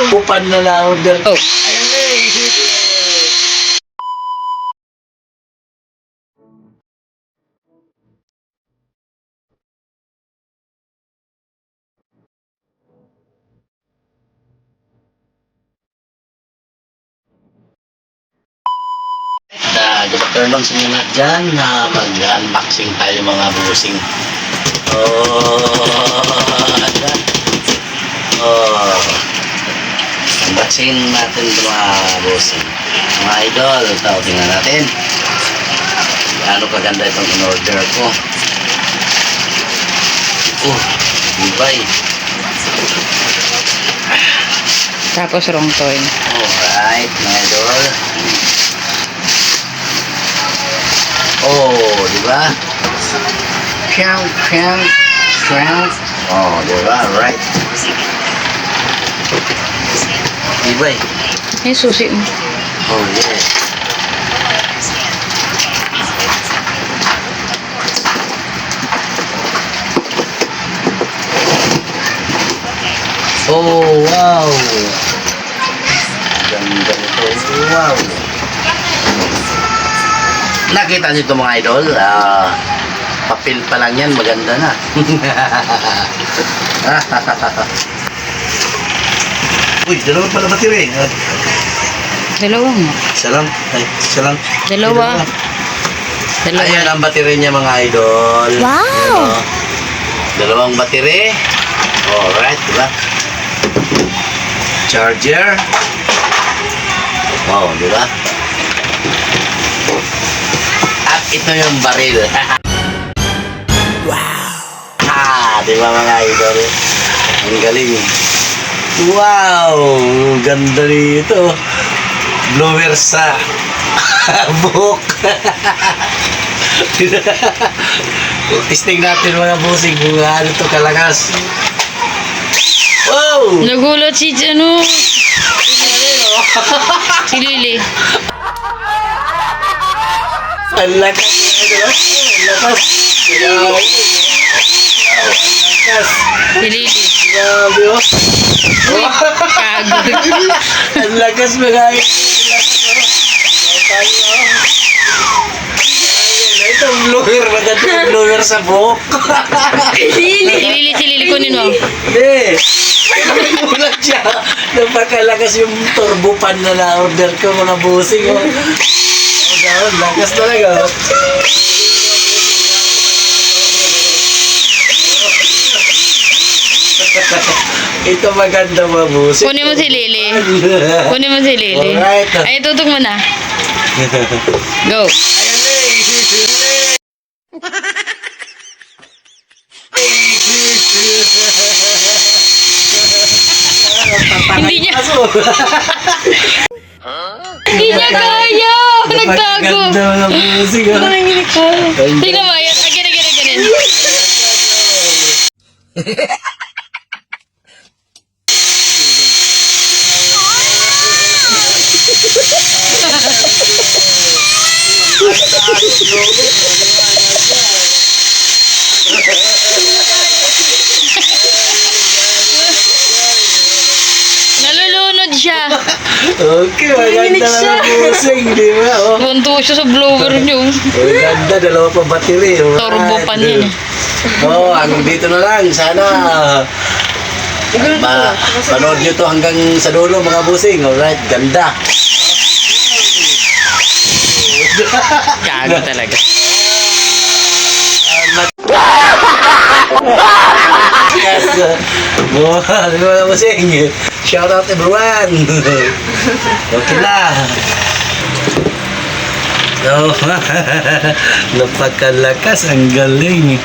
Turbupan na na-order. Oh. Ayun na eh. Good afternoon sa mga dyan na mag-unboxing tayo mga busing. Unboxing natin ito mga busing. Mga idol, ito, tingnan natin. Gaano kaganda itong in-order ko. Ibay. Tapos wrong toy. Alright, mga idol. Di ba? Di ba? Right. Ibay. Ay, susi mo. Yes. Wow. Ganda nito. Wow. Nakita niyo ito mga idol, papel pa lang yan, maganda na. Uy, dalawa pala battery. Dalawa mo. Isa lang. Dalawa. Ayan ang battery niya mga idol. Wow! Dalawang battery. Alright, diba? Charger. Wow, diba? At ito yung baril. Wow! Diba mga idol? Ang galing. Wow! Ganda nito. Blower sa buhok. Testing natin mga busing kung ano ito kalakas. Wow! Nagulat si si Lily. Ang lakas. Ang lakas. Si Lily. Grabe oh. Kagod. Ang lakas mga ito blower. Magandang blower sa buhok. Si Lily, kunin mo. Hindi. Nagulat siya. Napakalakas yung turbupan na na-order ko mga busing. Lakas talaga. Ito maganda mga busing. Kunin mo si Lily. Alright. Ay, tutok mo na. Go. Hindi niya. Hindi niya kaya. Nagtago. Ganda mga busing. Tingnan mo. Again. Nalulunod siya. Okay, maganda na busing, di ba? Bunto siya sa blower niyo. Maganda, dalawa pa battery. Turbo pa niya. Hanggang dito na lang. Sana panood nyo to hanggang sa dulo mga busing. Alright, ganda. Gago talaga. Yes. Di ba na busing? Shout out everyone. Okay na. So, napakalakas. Ang galing.